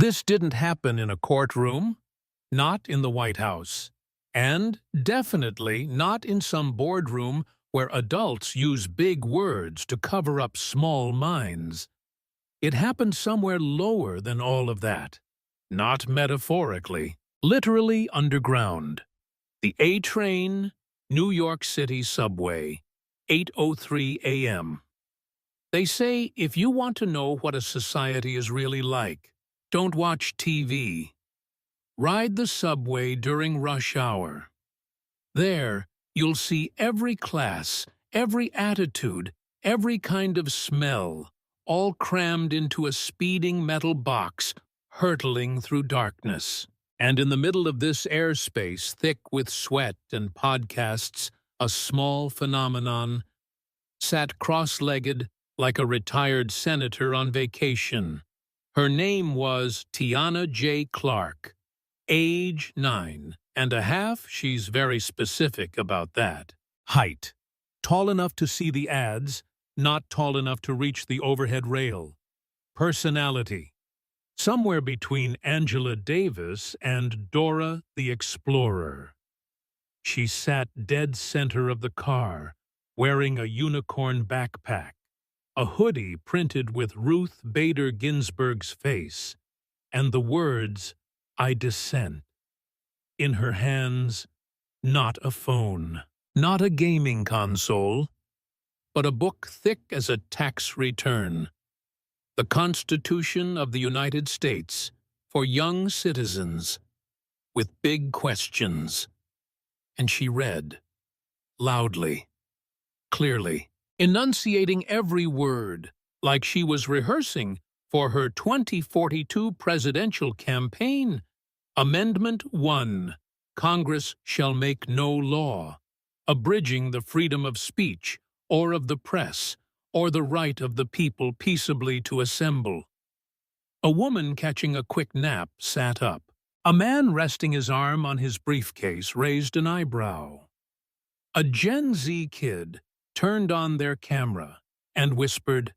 This didn't happen in a courtroom, not in the White House, and definitely not in some boardroom where adults use big words to cover up small minds. It happened somewhere lower than all of that. Not metaphorically, literally underground. The A train, New York City subway, 8:03 a.m. They say if you want to know what a society is really like, don't watch TV. Ride the subway during rush hour. There, you'll see every class, every attitude, every kind of smell, all crammed into a speeding metal box, hurtling through darkness. And in the middle of this airspace, thick with sweat and podcasts, a small phenomenon sat cross-legged like a retired senator on vacation. Her name was Tianna J. Clark. Age 9.5, she's very specific about that. Height. Tall enough to see the ads, not tall enough to reach the overhead rail. Personality. Somewhere between Angela Davis and Dora the Explorer. She sat dead center of the car, wearing a unicorn backpack, a hoodie printed with Ruth Bader Ginsburg's face, and the words, "I dissent." In her hands, not a phone, not a gaming console, but a book thick as a tax return. The Constitution of the United States for young citizens, with big questions. And she read, loudly, clearly, enunciating every word, like she was rehearsing for her 2042 presidential campaign. Amendment 1, Congress shall make no law, abridging the freedom of speech or of the press, or the right of the people peaceably to assemble. A woman catching a quick nap sat up. A man resting his arm on his briefcase raised an eyebrow. A Gen Z kid turned on their camera and whispered,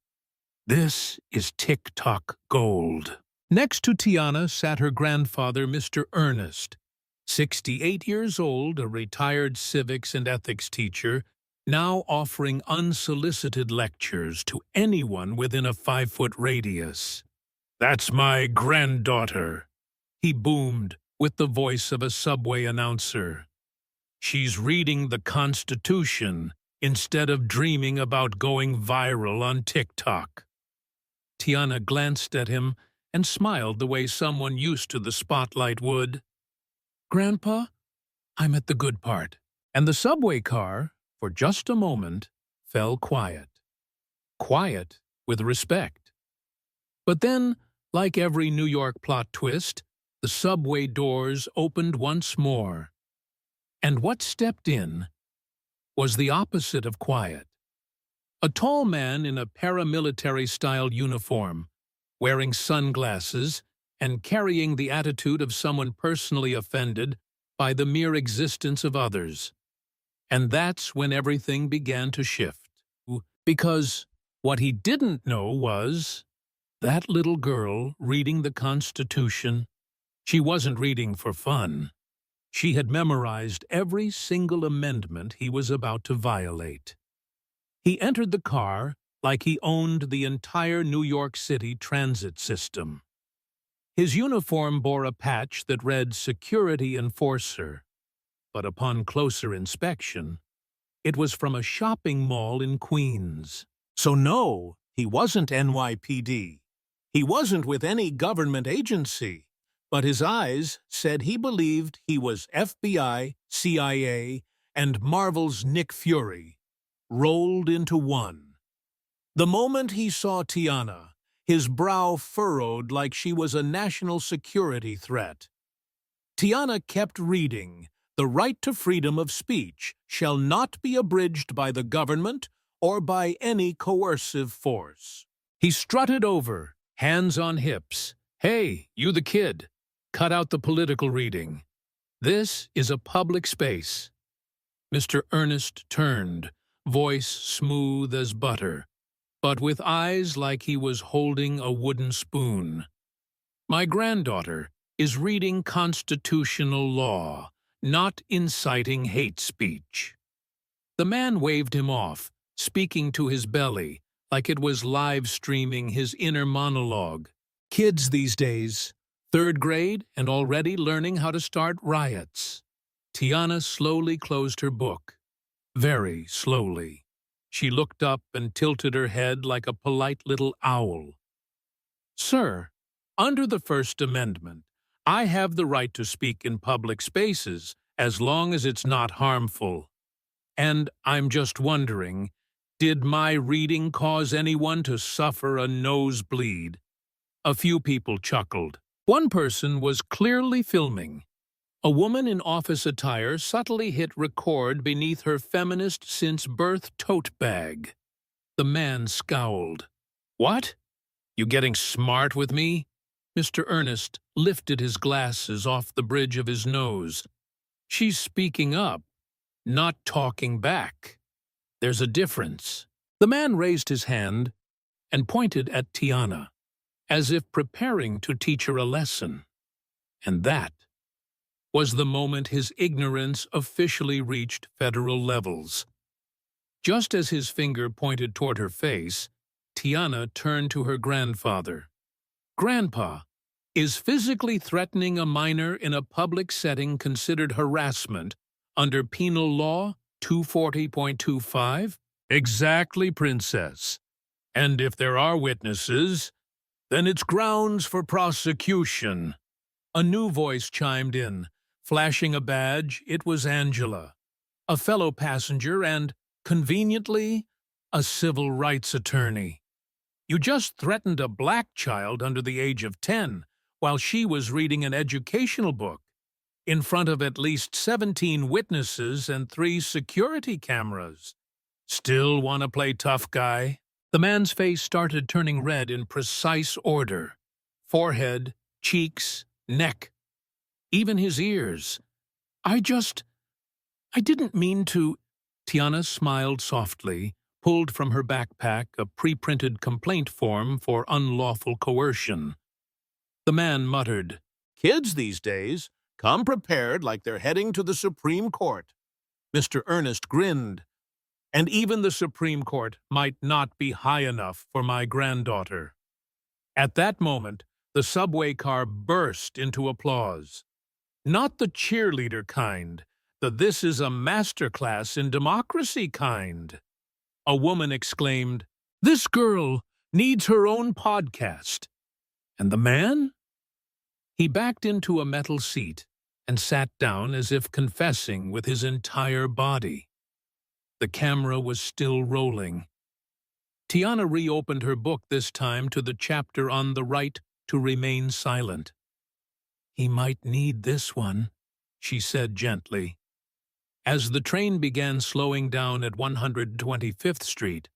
"This is TikTok gold." Next to Tianna sat her grandfather, Mr. Ernest, 68 years old, a retired civics and ethics teacher, now offering unsolicited lectures to anyone within a 5-foot radius. "That's my granddaughter," he boomed with the voice of a subway announcer. "She's reading the Constitution instead of dreaming about going viral on TikTok." Tianna glanced at him and smiled the way someone used to the spotlight would. "Grandpa, I'm at the good part." And the subway car, for just a moment, fell quiet. Quiet with respect. But then, like every New York plot twist, the subway doors opened once more. And what stepped in was the opposite of quiet. A tall man in a paramilitary-style uniform, wearing sunglasses and carrying the attitude of someone personally offended by the mere existence of others. And that's when everything began to shift. Because what he didn't know was that little girl reading the Constitution, she wasn't reading for fun. She had memorized every single amendment he was about to violate. He entered the car like he owned the entire New York City transit system. His uniform bore a patch that read Security Enforcer, but upon closer inspection, it was from a shopping mall in Queens. So no, he wasn't NYPD. He wasn't with any government agency, but his eyes said he believed he was FBI, CIA, and Marvel's Nick Fury, rolled into one. The moment he saw Tianna, his brow furrowed like she was a national security threat. Tianna kept reading, "The right to freedom of speech shall not be abridged by the government or by any coercive force." He strutted over, hands on hips. "Hey, you the kid, cut out the political reading. This is a public space." Mr. Ernest turned, voice smooth as butter, but with eyes like he was holding a wooden spoon. My granddaughter is reading constitutional law, not inciting hate speech." The man waved him off, speaking to his belly, like it was live streaming his inner monologue. Kids these days, third grade and already learning how to start riots. Tianna slowly closed her book. Very slowly. She looked up and tilted her head like a polite little owl. "Sir, under the First Amendment, I have the right to speak in public spaces as long as it's not harmful. And I'm just wondering, did my reading cause anyone to suffer a nosebleed?" A few people chuckled. One person was clearly filming. A woman in office attire subtly hit record beneath her feminist since birth tote bag. The man scowled. "What? You getting smart with me?" Mr. Ernest lifted his glasses off the bridge of his nose. "She's speaking up, not talking back. There's a difference." The man raised his hand and pointed at Tianna, as if preparing to teach her a lesson. And that was the moment his ignorance officially reached federal levels. Just as his finger pointed toward her face, Tianna turned to her grandfather. "Grandpa, is physically threatening a minor in a public setting considered harassment under Penal Law 240.25? "Exactly, Princess. And if there are witnesses, then it's grounds for prosecution." A new voice chimed in. Flashing a badge, it was Angela, a fellow passenger and, conveniently, a civil rights attorney. "You just threatened a black child under the age of 10 while she was reading an educational book, in front of at least 17 witnesses and 3 security cameras. Still want to play tough guy?" The man's face started turning red in precise order. Forehead, cheeks, neck, even his ears. I didn't mean to." Tianna smiled softly, pulled from her backpack a pre-printed complaint form for unlawful coercion. The man muttered, "Kids these days come prepared like they're heading to the Supreme Court." Mr. Ernest grinned. "And even the Supreme Court might not be high enough for my granddaughter." At that moment, the subway car burst into applause. Not the cheerleader kind, the "this is a masterclass in democracy" kind. A woman exclaimed, "This girl needs her own podcast." And the man? He backed into a metal seat and sat down as if confessing with his entire body. The camera was still rolling. Tianna reopened her book this time to the chapter on the right to remain silent. "He might need this one," she said gently. As the train began slowing down at 125th Street,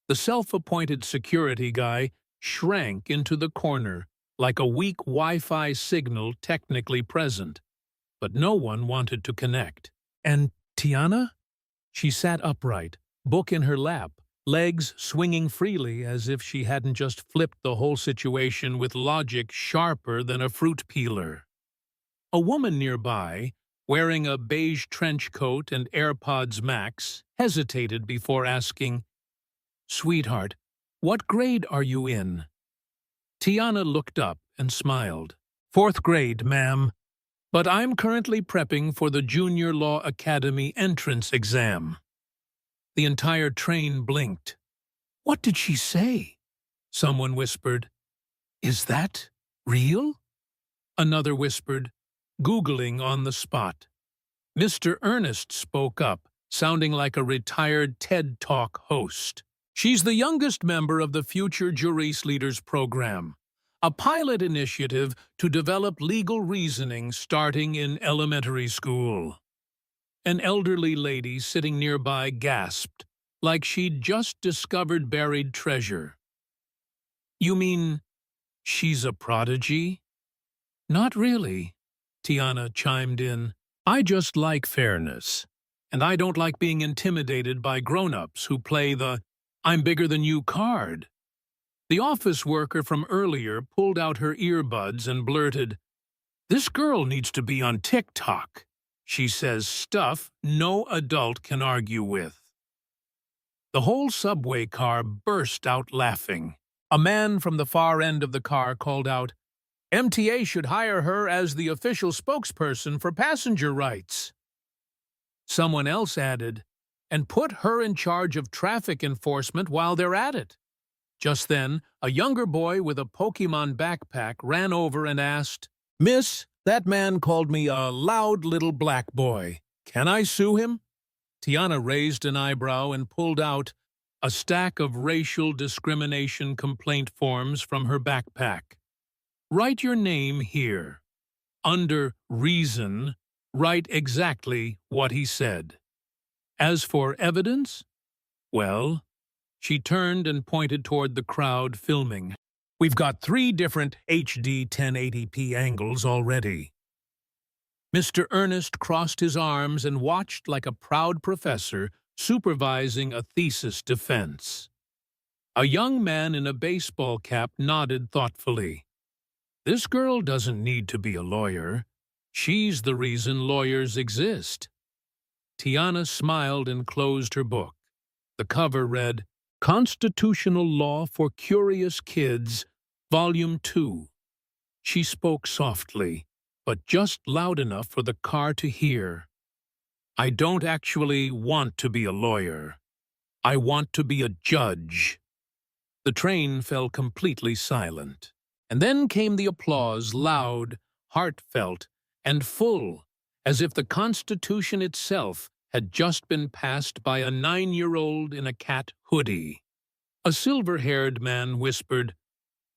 the self-appointed security guy shrank into the corner like a weak Wi-Fi signal technically present, but no one wanted to connect. "And Tianna?" She sat upright, book in her lap, legs swinging freely as if she hadn't just flipped the whole situation with logic sharper than a fruit peeler. A woman nearby, wearing a beige trench coat and AirPods Max, hesitated before asking, "Sweetheart, what grade are you in?" Tianna looked up and smiled. "4th grade, ma'am. But I'm currently prepping for the Junior Law Academy entrance exam." The entire train blinked. "What did she say?" Someone whispered, "Is that real?" Another whispered, Googling on the spot. Mr. Ernest spoke up, sounding like a retired TED Talk host. "She's the youngest member of the Future Juris Leaders Program, a pilot initiative to develop legal reasoning starting in elementary school." An elderly lady sitting nearby gasped, like she'd just discovered buried treasure. "You mean she's a prodigy?" "Not really," Tianna chimed in. "I just like fairness, and I don't like being intimidated by grown-ups who play the 'I'm bigger than you' card." The office worker from earlier pulled out her earbuds and blurted, "This girl needs to be on TikTok. She says stuff no adult can argue with." The whole subway car burst out laughing. A man from the far end of the car called out, "MTA should hire her as the official spokesperson for passenger rights." Someone else added, "And put her in charge of traffic enforcement while they're at it." Just then, a younger boy with a Pokemon backpack ran over and asked, "Miss, that man called me a loud little black boy. Can I sue him?" Tianna raised an eyebrow and pulled out a stack of racial discrimination complaint forms from her backpack. "Write your name here. Under reason, write exactly what he said. As for evidence, well," she turned and pointed toward the crowd filming, "we've got 3 different HD 1080p angles already." Mr. Ernest crossed his arms and watched like a proud professor supervising a thesis defense. A young man in a baseball cap nodded thoughtfully. "This girl doesn't need to be a lawyer. She's the reason lawyers exist." Tianna smiled and closed her book. The cover read, "Constitutional Law for Curious Kids, Volume 2. She spoke softly, but just loud enough for the car to hear. "I don't actually want to be a lawyer. I want to be a judge." The train fell completely silent. And then came the applause, loud, heartfelt, and full, as if the Constitution itself had just been passed by a 9-year-old in a cat hoodie. A silver-haired man whispered,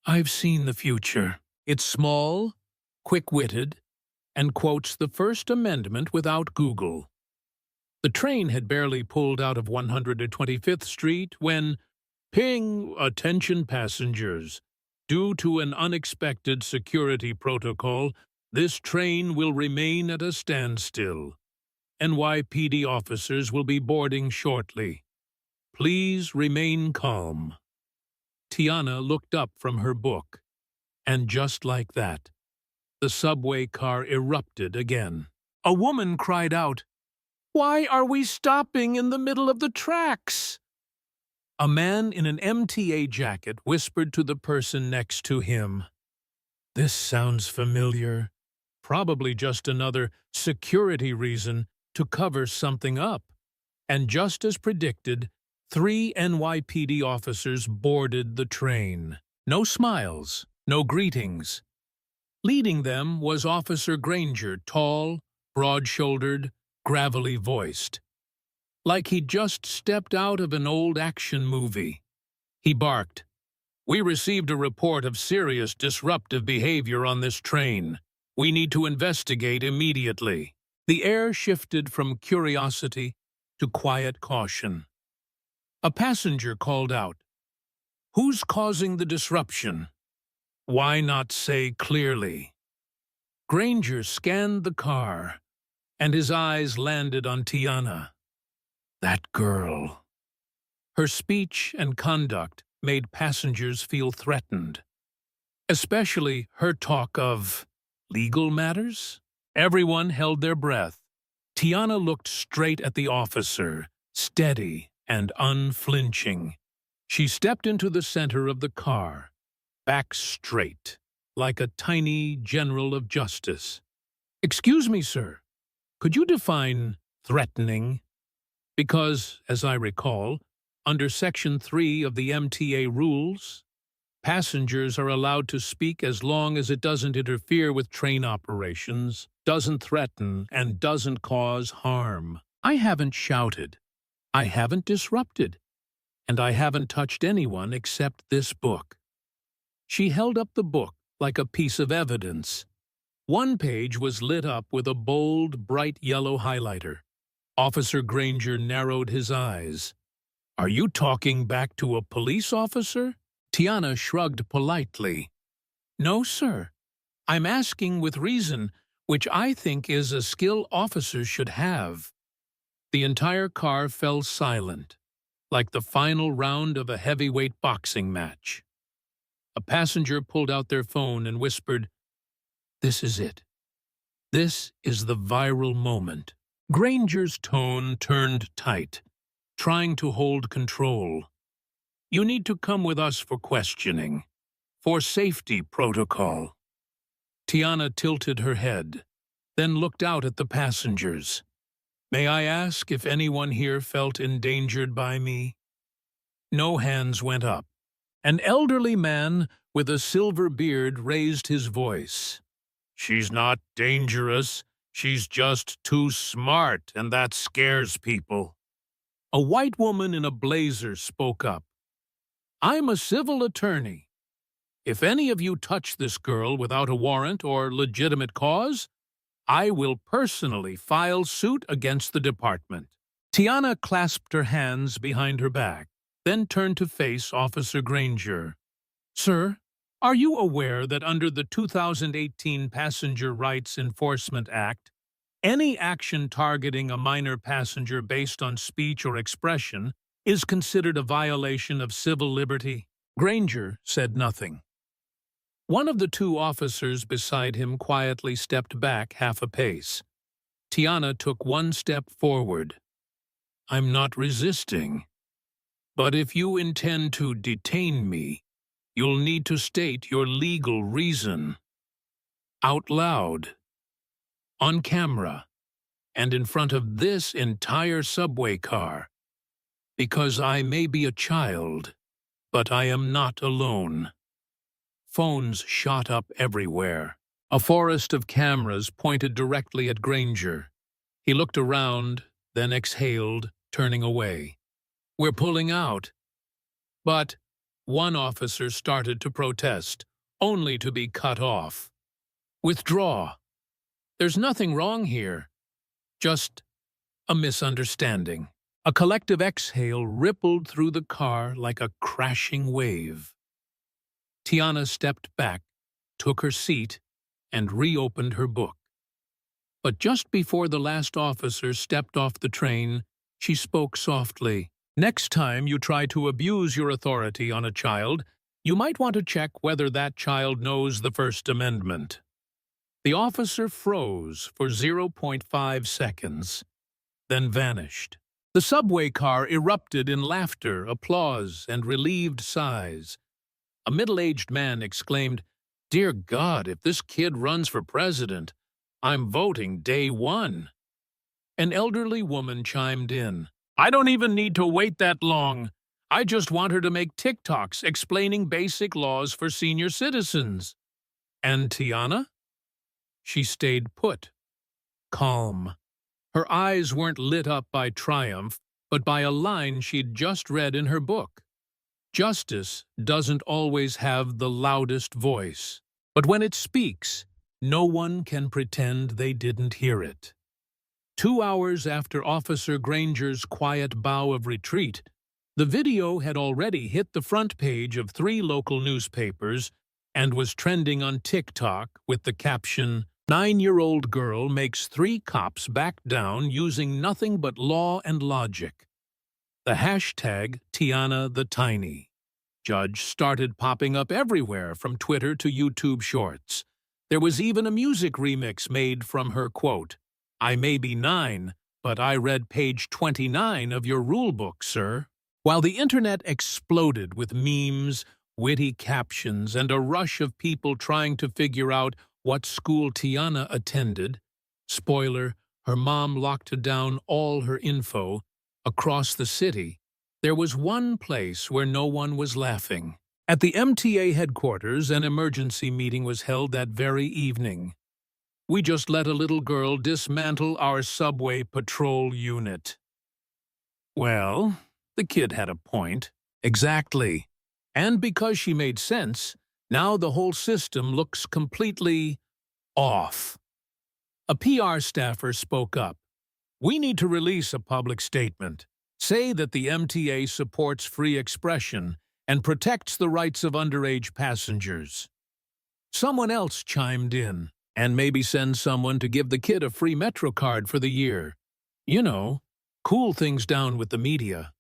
"I've seen the future. It's small, quick-witted, and quotes the First Amendment without Google." The train had barely pulled out of 125th Street when, "Ping, attention passengers. Due to an unexpected security protocol, this train will remain at a standstill. NYPD officers will be boarding shortly. Please remain calm." Tianna looked up from her book, and just like that, the subway car erupted again. A woman cried out, "Why are we stopping in the middle of the tracks?" A man in an MTA jacket whispered to the person next to him, "This sounds familiar. Probably just another security reason to cover something up." And just as predicted, 3 NYPD officers boarded the train. No smiles, no greetings. Leading them was Officer Granger, tall, broad-shouldered, gravelly-voiced. Like he'd just stepped out of an old action movie. He barked, "We received a report of serious disruptive behavior on this train. We need to investigate immediately." The air shifted from curiosity to quiet caution. A passenger called out, "Who's causing the disruption? Why not say clearly?" Granger scanned the car, and his eyes landed on Tianna. That girl. Her speech and conduct made passengers feel threatened, especially her talk of legal matters. Everyone held their breath. Tianna looked straight at the officer, steady and unflinching. She stepped into the center of the car, back straight, like a tiny general of justice. "Excuse me, sir. Could you define threatening? Because, as I recall, under Section 3 of the MTA rules, passengers are allowed to speak as long as it doesn't interfere with train operations, doesn't threaten, and doesn't cause harm." I haven't shouted. I haven't disrupted. And I haven't touched anyone except this book. She held up the book like a piece of evidence. One page was lit up with a bold, bright yellow highlighter. Officer Granger narrowed his eyes. "Are you talking back to a police officer?" Tianna shrugged politely. "No, sir. I'm asking with reason, which I think is a skill officers should have." The entire car fell silent, like the final round of a heavyweight boxing match. A passenger pulled out their phone and whispered, "This is it. This is the viral moment." Granger's tone turned tight, trying to hold control. "You need to come with us for questioning, for safety protocol." Tianna tilted her head, then looked out at the passengers. "May I ask if anyone here felt endangered by me?" No hands went up. An elderly man with a silver beard raised his voice. "She's not dangerous. She's just too smart, and that scares people." A white woman in a blazer spoke up. "I'm a civil attorney. If any of you touch this girl without a warrant or legitimate cause, I will personally file suit against the department." Tianna clasped her hands behind her back, then turned to face Officer Granger. "Sir, are you aware that under the 2018 Passenger Rights Enforcement Act, any action targeting a minor passenger based on speech or expression is considered a violation of civil liberty?" Granger said nothing. One of the two officers beside him quietly stepped back half a pace. Tianna took one step forward. "I'm not resisting. But if you intend to detain me, you'll need to state your legal reason. Out loud. On camera. And in front of this entire subway car. Because I may be a child, but I am not alone." Phones shot up everywhere. A forest of cameras pointed directly at Granger. He looked around, then exhaled, turning away. "We're pulling out." But one officer started to protest, only to be cut off. "Withdraw. There's nothing wrong here. Just a misunderstanding." A collective exhale rippled through the car like a crashing wave. Tianna stepped back, took her seat, and reopened her book. But just before the last officer stepped off the train, she spoke softly. "Next time you try to abuse your authority on a child, you might want to check whether that child knows the First Amendment." The officer froze for 0.5 seconds, then vanished. The subway car erupted in laughter, applause, and relieved sighs. A middle-aged man exclaimed, "Dear God, if this kid runs for president, I'm voting day one." An elderly woman chimed in, "I don't even need to wait that long. I just want her to make TikToks explaining basic laws for senior citizens." And Tianna? She stayed put, calm. Her eyes weren't lit up by triumph, but by a line she'd just read in her book. Justice doesn't always have the loudest voice, but when it speaks, no one can pretend they didn't hear it. 2 hours after Officer Granger's quiet bow of retreat, the video had already hit the front page of 3 local newspapers and was trending on TikTok with the caption, "9-year-old girl makes 3 cops back down using nothing but law and logic." The hashtag Tianna the Tiny Judge started popping up everywhere from Twitter to YouTube Shorts. There was even a music remix made from her quote, "I may be 9, but I read page 29 of your rulebook, sir." While the internet exploded with memes, witty captions, and a rush of people trying to figure out what school Tianna attended, spoiler, her mom locked down all her info, across the city, there was one place where no one was laughing. At the MTA headquarters, an emergency meeting was held that very evening. "We just let a little girl dismantle our subway patrol unit." Well, the kid had a point. Exactly. And because she made sense, now the whole system looks completely off. A PR staffer spoke up. "We need to release a public statement. Say that the MTA supports free expression and protects the rights of underage passengers." Someone else chimed in, "And maybe send someone to give the kid a free Metro card for the year. You know, cool things down with the media."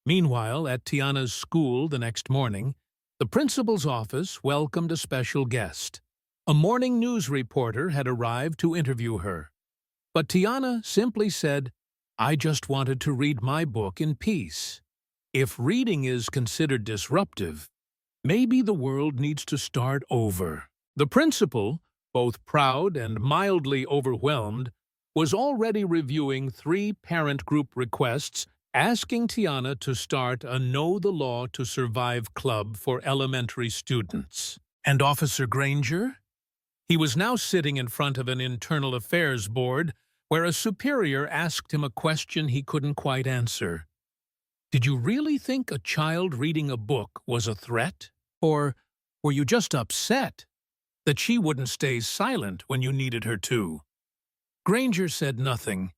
Meanwhile, at Tianna's school the next morning, The principal's office welcomed a special guest. A morning news reporter had arrived to interview her. But Tianna simply said, "I just wanted to read my book in peace. If reading is considered disruptive, maybe the world needs to start over." The principal, both proud and mildly overwhelmed, was already reviewing 3 parent group requests asking Tianna to start a Know the Law to Survive club for elementary students. And Officer Granger? He was now sitting in front of an internal affairs board where a superior asked him a question he couldn't quite answer. Did you really think a child reading a book was a threat? Or were you just upset that she wouldn't stay silent when you needed her to? Granger said nothing.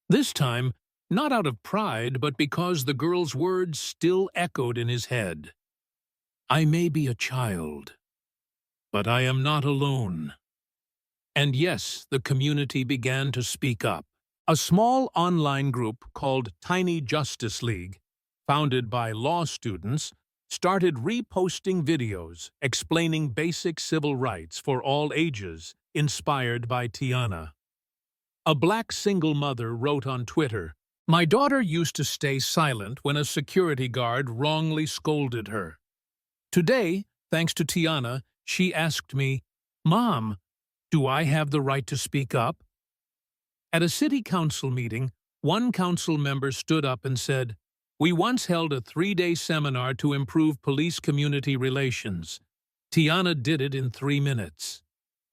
This time, not out of pride, but because the girl's words still echoed in his head. I may be a child, but I am not alone. And yes, the community began to speak up. A small online group called Tiny Justice League, founded by law students, started reposting videos explaining basic civil rights for all ages, inspired by Tianna. A black single mother wrote on Twitter, "My daughter used to stay silent when a security guard wrongly scolded her. Today, thanks to Tianna, she asked me, 'Mom, do I have the right to speak up?'" At a city council meeting, one council member stood up and said, "We once held a 3-day seminar to improve police-community relations. Tianna did it in 3 minutes.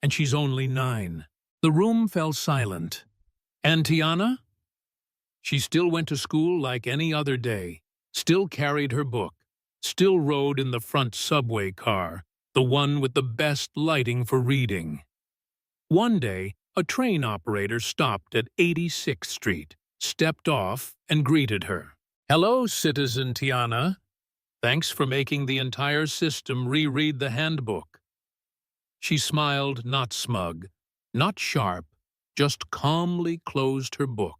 And she's only 9. The room fell silent. And Tianna? She still went to school like any other day, still carried her book, still rode in the front subway car, the one with the best lighting for reading. One day, a train operator stopped at 86th Street, stepped off, and greeted her. "Hello, citizen Tianna. Thanks for making the entire system reread the handbook." She smiled, not smug, not sharp, just calmly closed her book.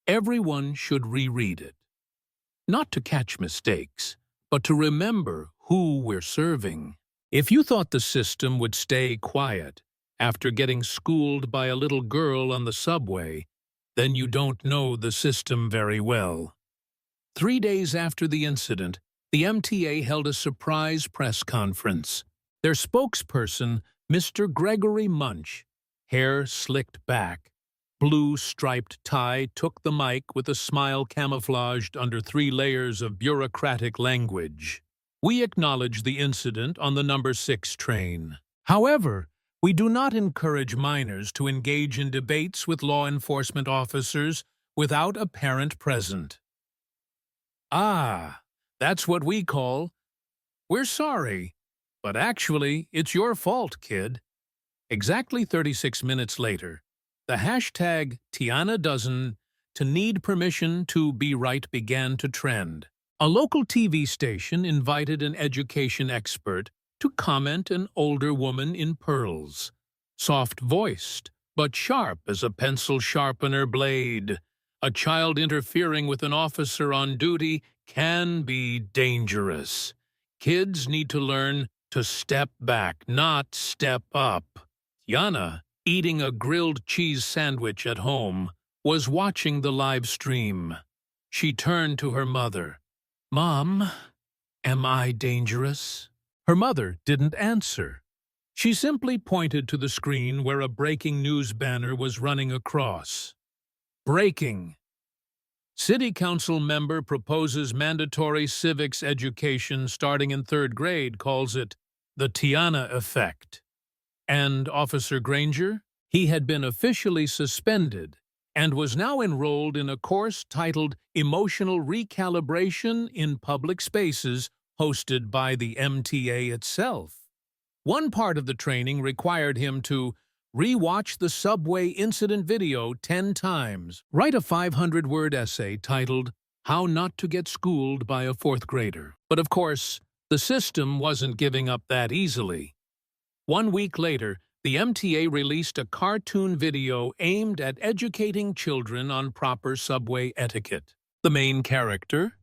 Everyone should reread it. Not to catch mistakes, but to remember who we're serving. If you thought the system would stay quiet after getting schooled by a little girl on the subway, then you don't know the system very well. 3 days after the incident, the MTA held a surprise press conference. Their spokesperson, Mr. Gregory Munch, hair slicked back, blue striped tie, took the mic with a smile camouflaged under 3 layers of bureaucratic language. "We acknowledge the incident on the number 6 train. However, we do not encourage minors to engage in debates with law enforcement officers without a parent present." "Ah, that's what we call, 'We're sorry, but actually it's your fault, kid.'" Exactly 36 minutes later, the hashtag #TiannaDoesn't to need permission to be right began to trend. A local TV station invited an education expert to comment, an older woman in pearls, soft-voiced, but sharp as a pencil sharpener blade. A child interfering with an officer on duty can be dangerous. Kids need to learn to step back, not step up. Tianna, eating a grilled cheese sandwich at home, was watching the live stream. She turned to her mother. "Mom, am I dangerous?" Her mother didn't answer. She simply pointed to the screen where a breaking news banner was running across. Breaking. City Council member proposes mandatory civics education starting in 3rd grade, calls it the Tianna effect. And Officer Granger? He had been officially suspended and was now enrolled in a course titled Emotional Recalibration in Public Spaces, hosted by the MTA itself. One part of the training required him to re-watch the subway incident video 10 times, write a 500-word essay titled How Not to Get Schooled by a 4th Grader. But of course, the system wasn't giving up that easily. 1 week later, the MTA released a cartoon video aimed at educating children on proper subway etiquette. The main character?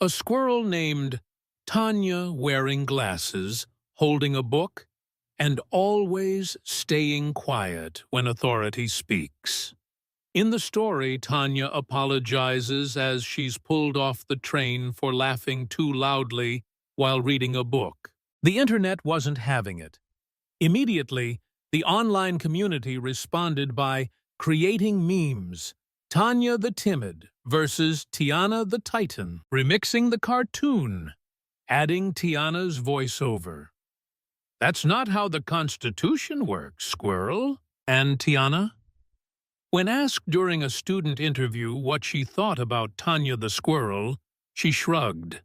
A squirrel named Tianna wearing glasses, holding a book, and always staying quiet when authority speaks. In the story, Tianna apologizes as she's pulled off the train for laughing too loudly while reading a book. The internet wasn't having it. Immediately, the online community responded by creating memes. Tianna the Timid versus Tianna the Titan, remixing the cartoon, adding Tiana's voiceover. "That's not how the Constitution works, squirrel." And Tianna? When asked during a student interview what she thought about Tianna the squirrel, she shrugged.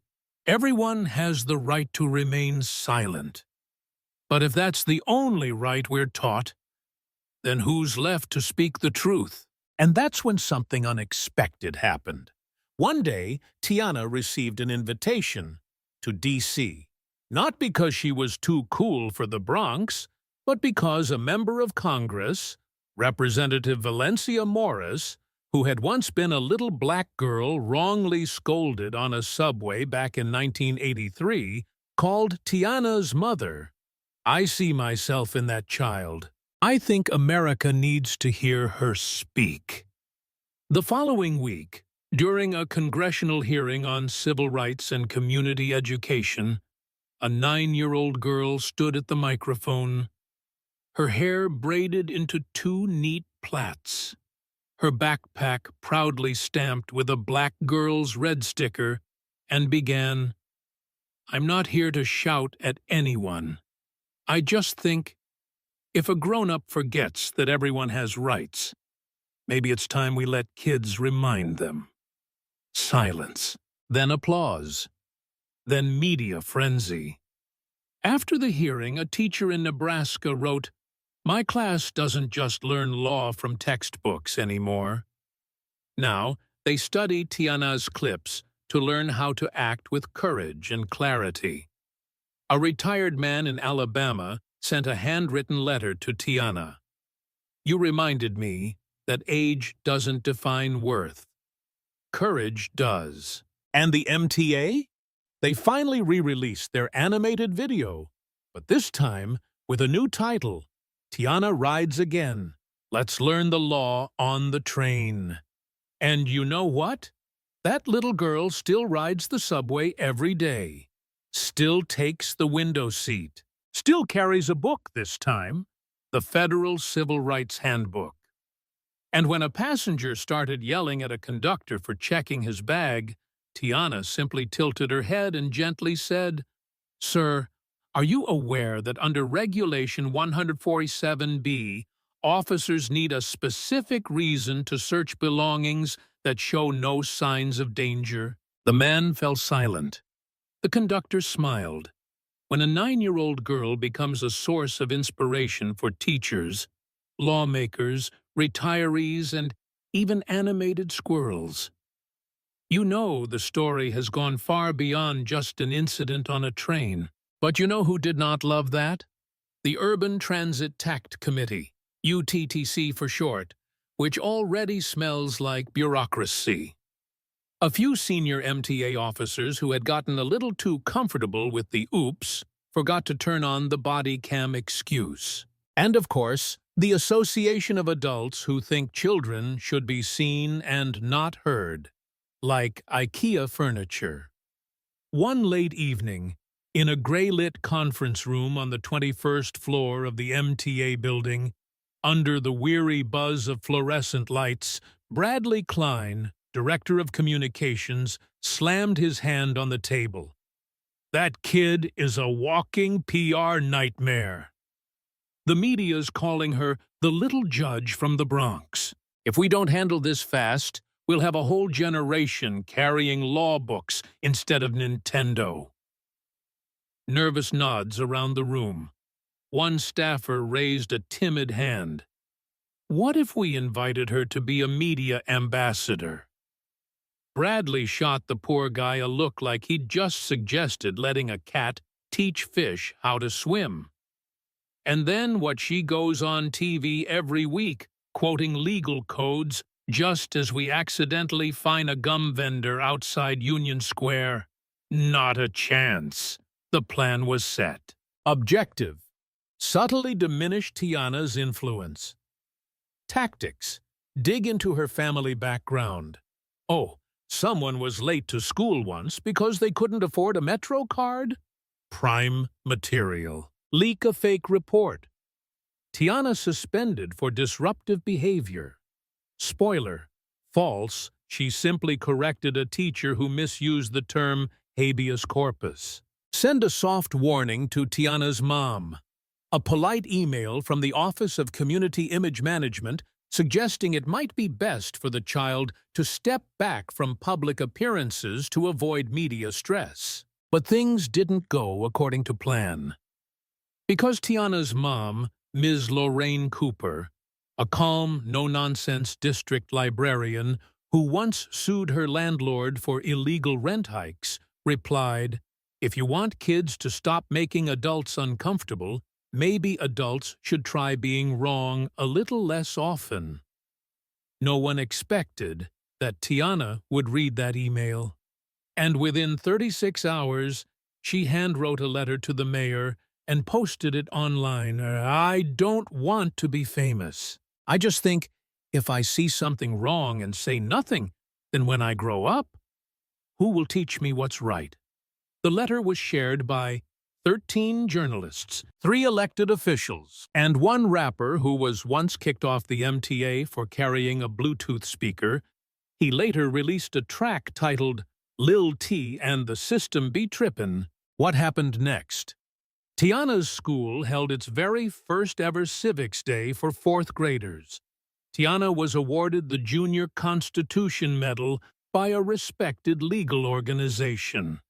"Everyone has the right to remain silent. But if that's the only right we're taught, then who's left to speak the truth?" And that's when something unexpected happened. One day, Tianna received an invitation to D.C., not because she was too cool for the Bronx, but because a member of Congress, Representative Valencia Morris, who had once been a little black girl wrongly scolded on a subway back in 1983, called Tianna's mother. "I see myself in that child. I think America needs to hear her speak." The following week, during a congressional hearing on civil rights and community education, a 9-year-old girl stood at the microphone, her hair braided into 2 neat plaits, her backpack proudly stamped with a black girl's red sticker, and began, "I'm not here to shout at anyone. I just think, if a grown-up forgets that everyone has rights, maybe it's time we let kids remind them." Silence. Then applause. Then media frenzy. After the hearing, a teacher in Nebraska wrote, "My class doesn't just learn law from textbooks anymore. Now, they study Tianna's clips to learn how to act with courage and clarity." A retired man in Alabama sent a handwritten letter to Tianna. "You reminded me that age doesn't define worth. Courage does." And the MTA? They finally re-released their animated video, but this time with a new title, Tianna Rides Again. Let's learn the law on the train. And you know what? That little girl still rides the subway every day, still takes the window seat, still carries a book this time, the Federal Civil Rights Handbook. And when a passenger started yelling at a conductor for checking his bag, Tianna simply tilted her head and gently said, "Sir, are you aware that under Regulation 147B, officers need a specific reason to search belongings that show no signs of danger?" The man fell silent. The conductor smiled. When a 9-year-old girl becomes a source of inspiration for teachers, lawmakers, retirees, and even animated squirrels, you know the story has gone far beyond just an incident on a train. But you know who did not love that? The Urban Transit Tact Committee, UTTC for short, which already smells like bureaucracy. A few senior MTA officers who had gotten a little too comfortable with the oops forgot to turn on the body cam excuse. And of course, the Association of Adults who think children should be seen and not heard, like IKEA furniture. One late evening, in a gray-lit conference room on the 21st floor of the MTA building, under the weary buzz of fluorescent lights, Bradley Klein, Director of Communications, slammed his hand on the table. "That kid is a walking PR nightmare. The media's calling her the little judge from the Bronx. If we don't handle this fast, we'll have a whole generation carrying law books instead of Nintendo." Nervous nods around the room. One staffer raised a timid hand. "What if we invited her to be a media ambassador?" Bradley shot the poor guy a look like he'd just suggested letting a cat teach fish how to swim. And then what she goes on TV every week, quoting legal codes, just as we accidentally fine a gum vendor outside Union Square. Not a chance. The plan was set. Objective: subtly diminish Tianna's influence. Tactics: dig into her family background. Oh, someone was late to school once because they couldn't afford a Metro card? Prime material. Leak a fake report. Tianna suspended for disruptive behavior. Spoiler: false, she simply corrected a teacher who misused the term habeas corpus. Send a soft warning to Tianna's mom. A polite email from the Office of Community Image Management suggesting it might be best for the child to step back from public appearances to avoid media stress. But things didn't go according to plan. Because Tianna's mom, Ms. Lorraine Cooper, a calm, no-nonsense district librarian who once sued her landlord for illegal rent hikes, replied, "If you want kids to stop making adults uncomfortable, maybe adults should try being wrong a little less often." No one expected that Tianna would read that email. And within 36 hours, she handwrote a letter to the mayor and posted it online. "I don't want to be famous. I just think if I see something wrong and say nothing, then when I grow up, who will teach me what's right?" The letter was shared by 13 journalists, 3 elected officials, and 1 rapper who was once kicked off the MTA for carrying a Bluetooth speaker. He later released a track titled Lil T and the System Be Trippin'. What happened next? Tianna's school held its very first ever Civics Day for 4th graders. Tianna was awarded the Junior Constitution Medal by a respected legal organization.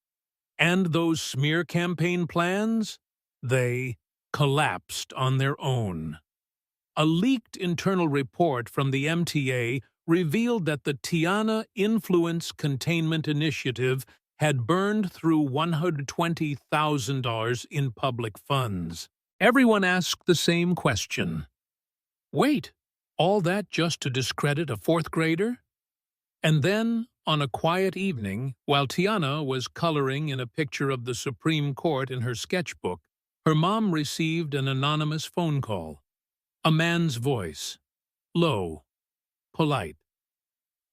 And those smear campaign plans? They collapsed on their own. A leaked internal report from the MTA revealed that the Tianna Influence Containment Initiative had burned through $120,000 in public funds. Everyone asked the same question. Wait, all that just to discredit a 4th grader? And then, on a quiet evening, while Tianna was coloring in a picture of the Supreme Court in her sketchbook, her mom received an anonymous phone call. A man's voice. Low. Polite.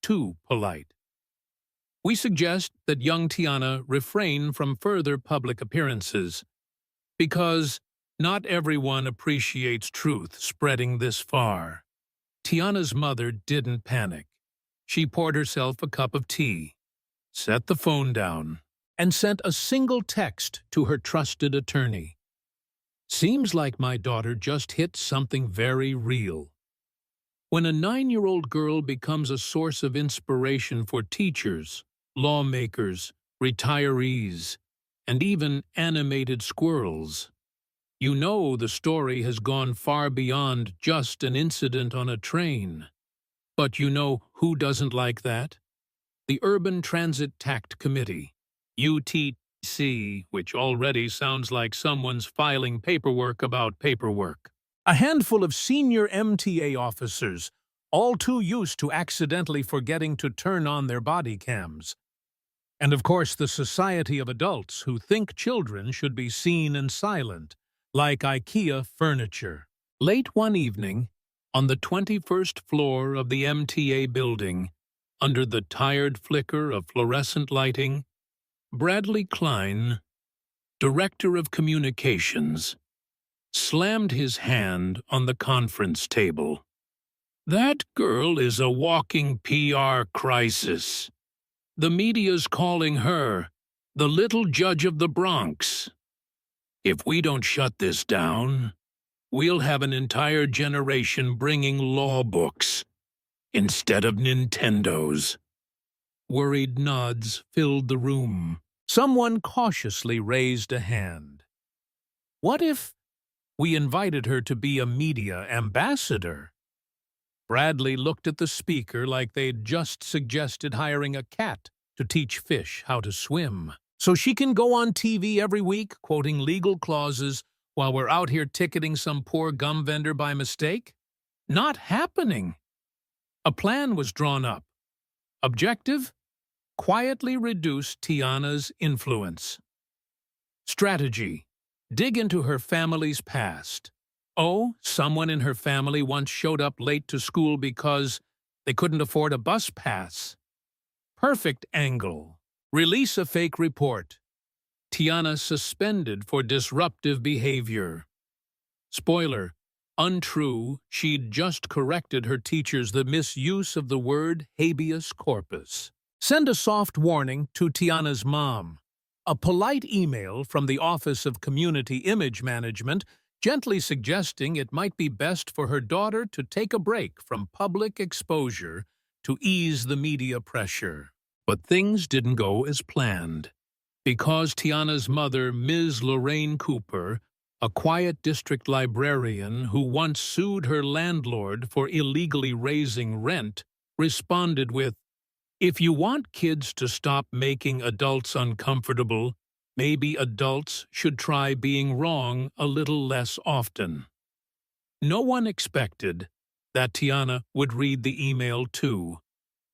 Too polite. "We suggest that young Tianna refrain from further public appearances, because not everyone appreciates truth spreading this far." Tianna's mother didn't panic. She poured herself a cup of tea, set the phone down, and sent a single text to her trusted attorney. "Seems like my daughter just hit something very real." When a 9-year-old girl becomes a source of inspiration for teachers, lawmakers, retirees, and even animated squirrels, you know the story has gone far beyond just an incident on a train. But you know who doesn't like that? The Urban Transit Tact Committee, UTC, which already sounds like someone's filing paperwork about paperwork. A handful of senior MTA officers, all too used to accidentally forgetting to turn on their body cams. And of course the Society of Adults who think children should be seen and silent, like IKEA furniture. Late one evening, on the 21st floor of the MTA building, under the tired flicker of fluorescent lighting, Bradley Klein, Director of Communications, slammed his hand on the conference table. "That girl is a walking PR crisis. The media's calling her the little judge of the Bronx. If we don't shut this down, we'll have an entire generation bringing law books instead of Nintendos." Worried nods filled the room. Someone cautiously raised a hand. "What if we invited her to be a media ambassador?" Bradley looked at the speaker like they'd just suggested hiring a cat to teach fish how to swim. "So she can go on TV every week quoting legal clauses while we're out here ticketing some poor gum vendor by mistake? Not happening." A plan was drawn up. Objective? quietly reduce Tianna's influence. Strategy: dig into her family's past. Oh, someone in her family once showed up late to school because they couldn't afford a bus pass. Perfect angle. Release a fake report. Tianna suspended for disruptive behavior. Spoiler: untrue, she'd just corrected her teachers the misuse of the word habeas corpus. Send a soft warning to Tianna's mom. A polite email from the Office of Community Image Management gently suggesting it might be best for her daughter to take a break from public exposure to ease the media pressure. But things didn't go as planned. Because Tianna's mother, Ms. Lorraine Cooper, a quiet district librarian who once sued her landlord for illegally raising rent, responded with, "If you want kids to stop making adults uncomfortable, maybe adults should try being wrong a little less often." No one expected that Tianna would read the email too,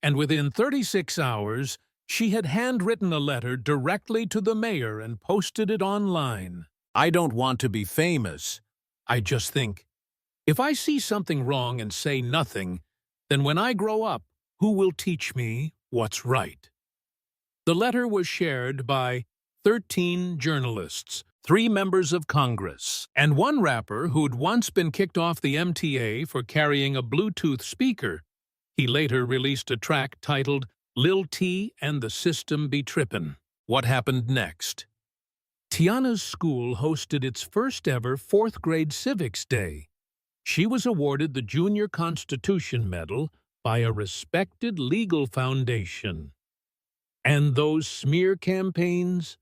and within 36 hours, she had handwritten a letter directly to the mayor and posted it online. "I don't want to be famous. I just think, if I see something wrong and say nothing, then when I grow up, who will teach me what's right?" The letter was shared by 13 journalists, 3 members of Congress, and 1 rapper who'd once been kicked off the MTA for carrying a Bluetooth speaker. He later released a track titled "Lil T and the System Be Trippin'." What happened next? Tianna's school hosted its first-ever 4th-grade Civics Day. She was awarded the Junior Constitution Medal by a respected legal foundation. And those smear campaigns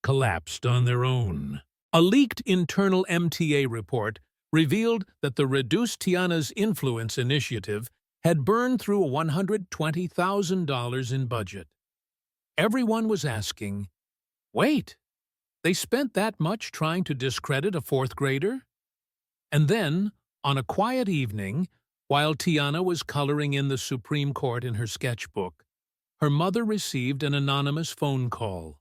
collapsed on their own. A leaked internal MTA report revealed that the Reduce Tianna's Influence initiative had burned through $120,000 in budget. Everyone was asking, wait, they spent that much trying to discredit a 4th grader? And then, on a quiet evening, while Tianna was coloring in the Supreme Court in her sketchbook, her mother received an anonymous phone call.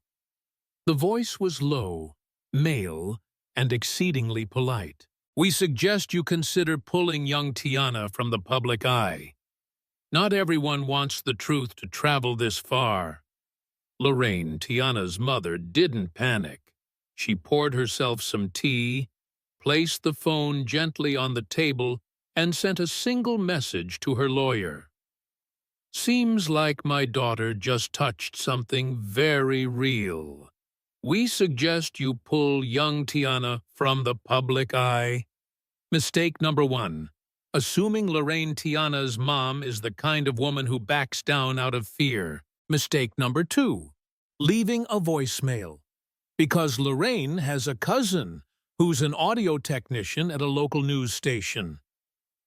The voice was low, male, and exceedingly polite. "We suggest you consider pulling young Tianna from the public eye. Not everyone wants the truth to travel this far." Lorraine, Tianna's mother, didn't panic. She poured herself some tea, placed the phone gently on the table, and sent a single message to her lawyer. "Seems like my daughter just touched something very real. We suggest you pull young Tianna from the public eye." Mistake number 1. Assuming Lorraine, Tianna's mom, is the kind of woman who backs down out of fear. Mistake number 2. Leaving a voicemail. Because Lorraine has a cousin who's an audio technician at a local news station.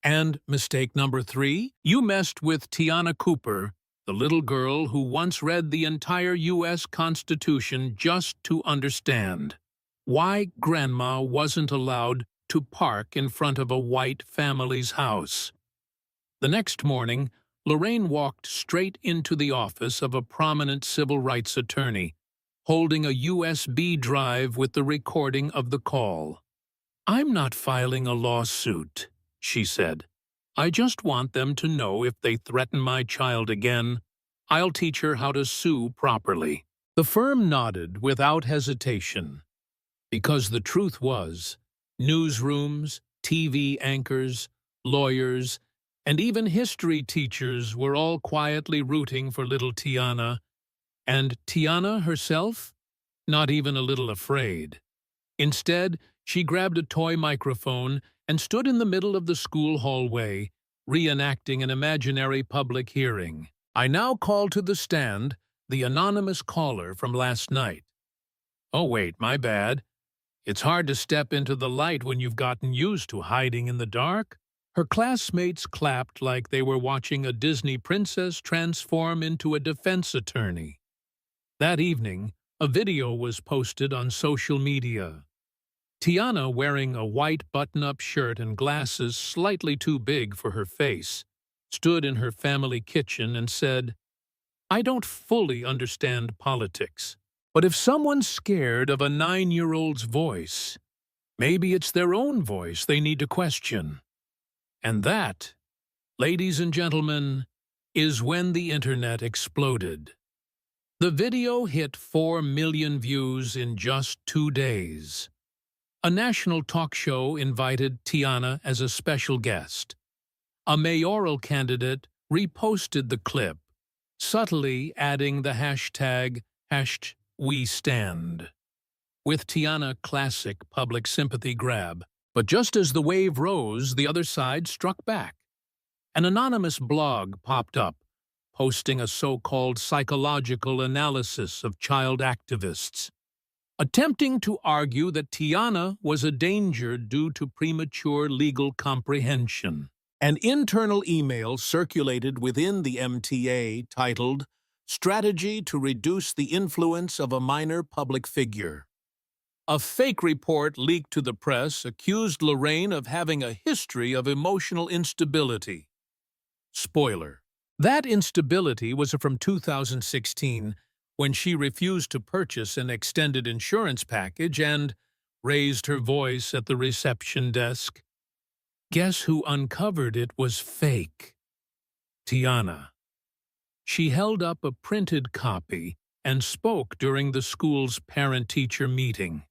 And mistake number 3, you messed with Tianna Cooper, the little girl who once read the entire U.S. Constitution just to understand why Grandma wasn't allowed to park in front of a white family's house. The next morning, Lorraine walked straight into the office of a prominent civil rights attorney, holding a USB drive with the recording of the call. "I'm not filing a lawsuit," she said. "I just want them to know if they threaten my child again, I'll teach her how to sue properly." The firm nodded without hesitation, because the truth was, newsrooms, TV anchors, lawyers, and even history teachers were all quietly rooting for little Tianna, and Tianna herself, not even a little afraid. Instead, she grabbed a toy microphone and stood in the middle of the school hallway, reenacting an imaginary public hearing. "I now call to the stand the anonymous caller from last night." "Oh wait, my bad. It's hard to step into the light when you've gotten used to hiding in the dark." Her classmates clapped like they were watching a Disney princess transform into a defense attorney. That evening, a video was posted on social media. Tianna, wearing a white button-up shirt and glasses slightly too big for her face, stood in her family kitchen and said, I don't fully understand politics, but if someone's scared of a 9-year-old's voice, maybe it's their own voice they need to question. And that, ladies and gentlemen, is when the internet exploded. The video hit 4 million views in just 2 days. A national talk show invited Tianna as a special guest. A mayoral candidate reposted the clip, subtly adding the hashtag #WeStand. With Tianna classic public sympathy grab. But just as the wave rose, the other side struck back. An anonymous blog popped up, posting a so-called psychological analysis of child activists, attempting to argue that Tianna was a danger due to premature legal comprehension. An internal email circulated within the MTA titled, "Strategy to Reduce the Influence of a Minor Public Figure." A fake report leaked to the press accused Lorraine of having a history of emotional instability. Spoiler: that instability was from 2016, when she refused to purchase an extended insurance package and raised her voice at the reception desk. Guess who uncovered it was fake? Tianna. She held up a printed copy and spoke during the school's parent-teacher meeting.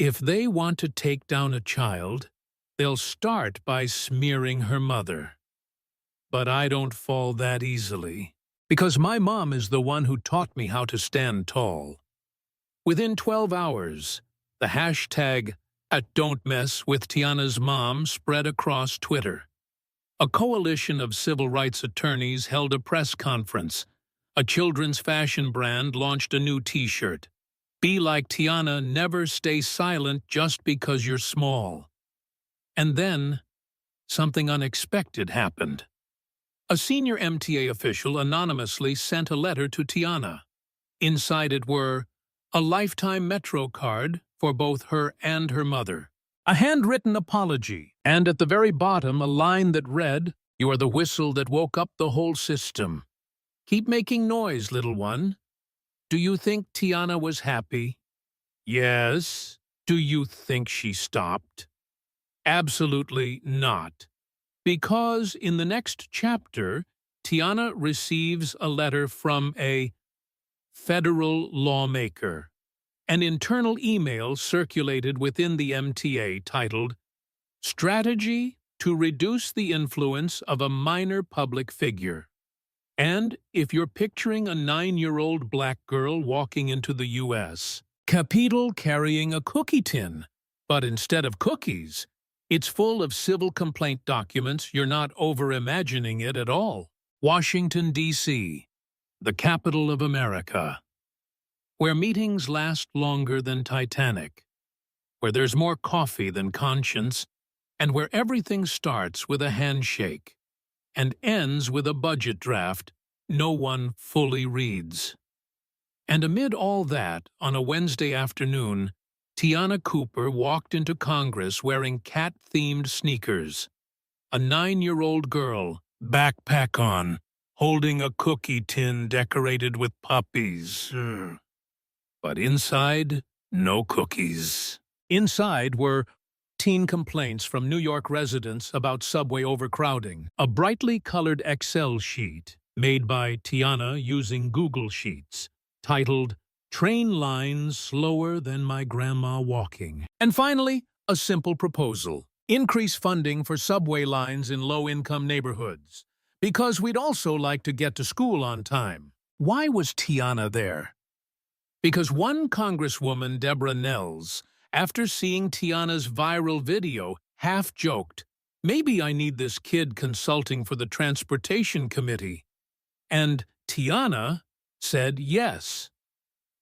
If they want to take down a child, they'll start by smearing her mother. But I don't fall that easily, because my mom is the one who taught me how to stand tall. Within 12 hours, the hashtag @Don'tMessWithTianna's mom spread across Twitter. A coalition of civil rights attorneys held a press conference. A children's fashion brand launched a new T-shirt. "Be like Tianna, never stay silent just because you're small." And then, something unexpected happened. A senior MTA official anonymously sent a letter to Tianna. Inside it were a lifetime Metro card for both her and her mother, a handwritten apology, and at the very bottom a line that read, "You are the whistle that woke up the whole system. Keep making noise, little one." Do you think Tianna was happy? Yes. Do you think she stopped? Absolutely not. Because in the next chapter, Tianna receives a letter from a federal lawmaker. An internal email circulated within the MTA titled, "Strategy to Reduce the Influence of a Minor Public Figure." And if you're picturing a 9-year-old black girl walking into the U.S., Capitol carrying a cookie tin, but instead of cookies, it's full of civil complaint documents, you're not over-imagining it at all. Washington, D.C., the capital of America, where meetings last longer than Titanic, where there's more coffee than conscience, and where everything starts with a handshake and ends with a budget draft no one fully reads. And amid all that, on a Wednesday afternoon, Tianna Cooper walked into Congress wearing cat-themed sneakers. A 9-year-old girl, backpack on, holding a cookie tin decorated with puppies. But inside, no cookies. Inside were teen complaints from New York residents about subway overcrowding, a brightly colored Excel sheet made by Tianna using Google Sheets, titled, "Train Lines Slower Than My Grandma Walking." And finally, a simple proposal: increase funding for subway lines in low-income neighborhoods, because we'd also like to get to school on time. Why was Tianna there? Because one Congresswoman, Deborah Nels, after seeing Tianna's viral video, half-joked, "Maybe I need this kid consulting for the Transportation Committee." And Tianna said yes.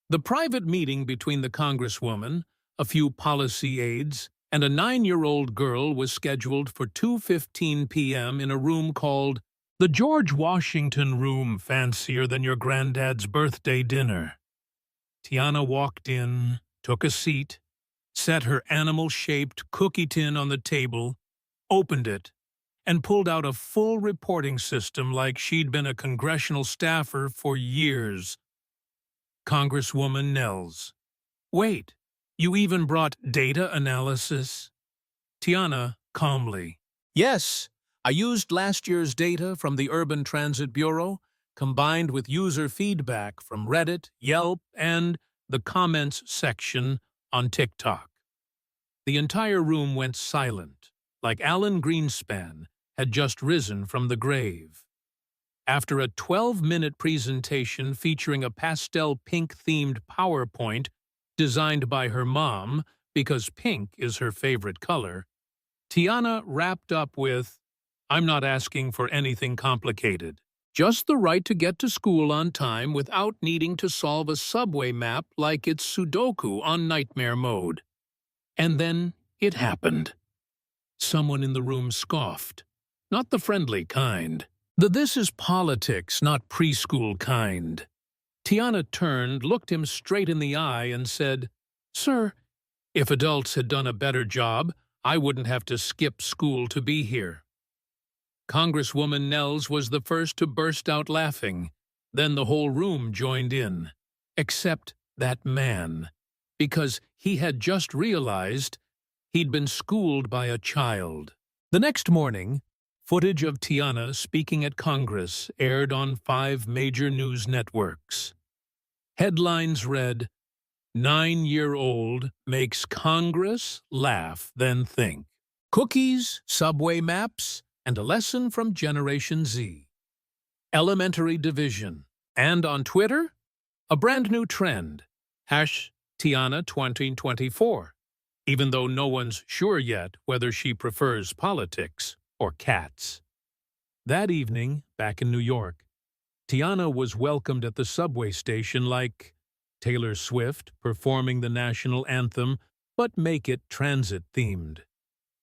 The private meeting between the Congresswoman, a few policy aides, and a 9-year-old girl was scheduled for 2:15 p.m. in a room called the George Washington Room, fancier than your granddad's birthday dinner. Tianna walked in, took a seat, set her animal-shaped cookie tin on the table, opened it, and pulled out a full reporting system like she'd been a congressional staffer for years. Congresswoman Nels. Wait, you even brought data analysis? Tianna calmly. Yes, I used last year's data from the Urban Transit Bureau, combined with user feedback from Reddit, Yelp, and the comments section on TikTok. The entire room went silent, like Alan Greenspan had just risen from the grave. After a 12-minute presentation featuring a pastel pink-themed PowerPoint designed by her mom because pink is her favorite color, Tianna wrapped up with, "I'm not asking for anything complicated. Just the right to get to school on time without needing to solve a subway map like it's Sudoku on nightmare mode." And then it happened. Someone in the room scoffed. Not the friendly kind. The "this is politics, not preschool" kind. Tianna turned, looked him straight in the eye, and said, "Sir, if adults had done a better job, I wouldn't have to skip school to be here." Congresswoman Nels was the first to burst out laughing. Then the whole room joined in. Except that man. Because he had just realized he'd been schooled by a child. The next morning, footage of Tianna speaking at Congress aired on 5 major news networks. Headlines read, "9-year-old makes Congress laugh then think. Cookies, subway maps, and a lesson from Generation Z. Elementary division." And on Twitter, a brand new trend, #Tianna2024, even though no one's sure yet whether she prefers politics or cats. That evening, back in New York, Tianna was welcomed at the subway station like Taylor Swift performing the national anthem, but make it transit-themed.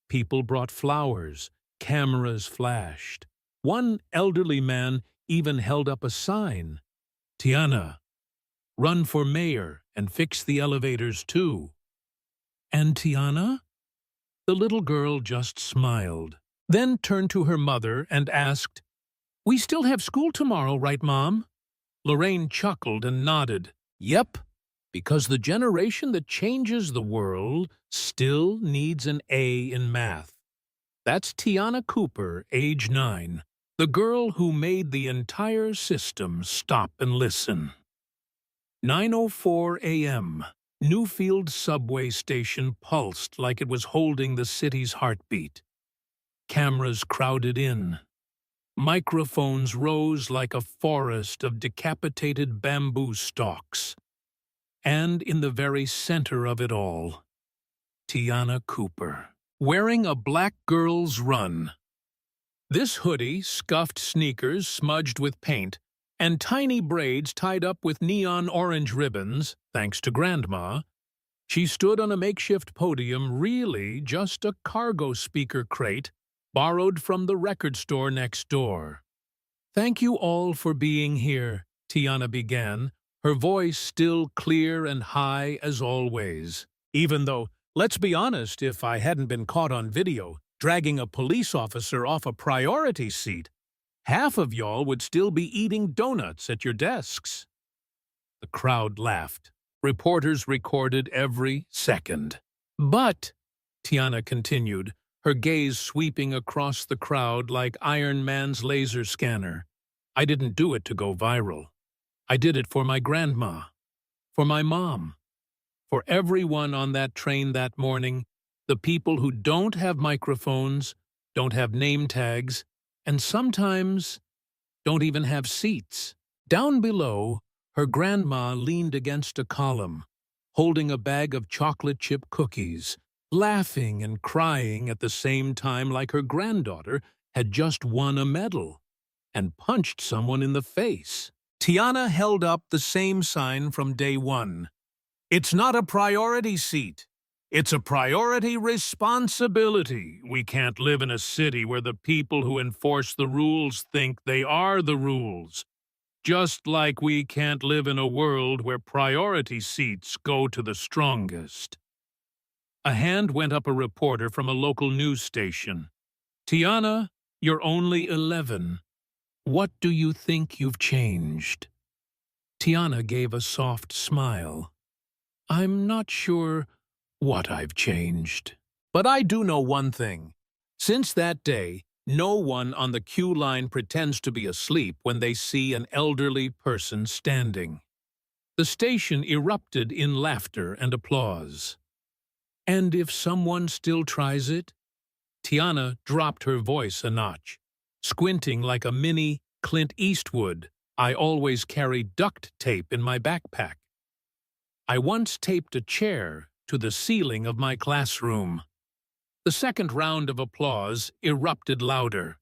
People brought flowers, cameras flashed. One elderly man even held up a sign, "Tianna, run for mayor and fix the elevators too." And Tianna? The little girl just smiled, then turned to her mother and asked, "We still have school tomorrow, right, Mom?" Lorraine chuckled and nodded. "Yep, because the generation that changes the world still needs an A in math." That's Tianna Cooper, age 9, the girl who made the entire system stop and listen. 9:04 a.m. Newfield subway station pulsed like it was holding the city's heartbeat. Cameras crowded in. Microphones rose like a forest of decapitated bamboo stalks. And in the very center of it all, Tianna Cooper, wearing a black girl's run. This hoodie, scuffed sneakers smudged with paint, and tiny braids tied up with neon orange ribbons, thanks to Grandma, she stood on a makeshift podium, really just a cargo speaker crate borrowed from the record store next door. "Thank you all for being here," Tianna began, her voice still clear and high as always. Even though, let's be honest, if I hadn't been caught on video dragging a police officer off a priority seat, half of y'all would still be eating donuts at your desks. The crowd laughed. Reporters recorded every second. "But," Tianna continued, her gaze sweeping across the crowd like Iron Man's laser scanner, "I didn't do it to go viral. I did it for my grandma, for my mom, for everyone on that train that morning, the people who don't have microphones, don't have name tags, and sometimes don't even have seats." Down below, her grandma leaned against a column, holding a bag of chocolate chip cookies, laughing and crying at the same time like her granddaughter had just won a medal and punched someone in the face. Tianna held up the same sign from day one. "It's not a priority seat. It's a priority responsibility. We can't live in a city where the people who enforce the rules think they are the rules. Just like we can't live in a world where priority seats go to the strongest." A hand went up a reporter from a local news station. "Tianna, You're only 11. What do you think you've changed?" Tianna gave a soft smile. "I'm not sure what I've changed. But I do know one thing. Since that day, no one on the queue line pretends to be asleep when they see an elderly person standing." The station erupted in laughter and applause. "And if someone still tries it?" Tianna dropped her voice a notch. Squinting like a mini Clint Eastwood, "I always carry duct tape in my backpack. I once taped a chair to the ceiling of my classroom." The second round of applause erupted louder,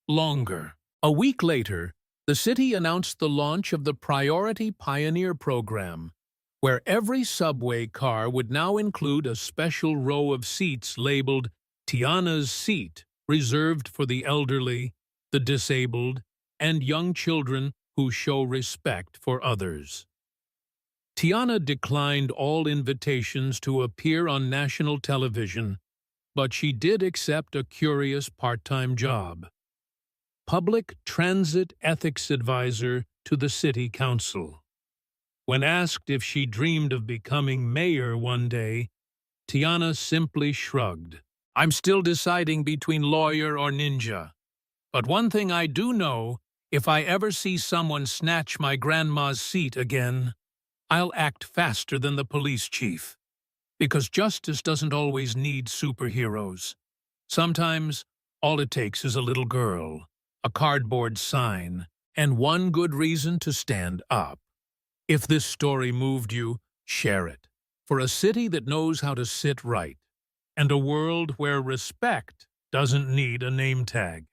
longer. A week later, the city announced the launch of the Priority Pioneer Program, where every subway car would now include a special row of seats labeled Tianna's Seat, reserved for the elderly, the disabled, and young children who show respect for others. Tianna declined all invitations to appear on national television, but she did accept a curious part-time job: Public Transit Ethics Advisor to the City Council. When asked if she dreamed of becoming mayor one day, Tianna simply shrugged. "I'm still deciding between lawyer or ninja. But one thing I do know, if I ever see someone snatch my grandma's seat again, I'll act faster than the police chief. Because justice doesn't always need superheroes. Sometimes, all it takes is a little girl, a cardboard sign, and one good reason to stand up." If this story moved you, share it. For a city that knows how to sit right, and a world where respect doesn't need a name tag.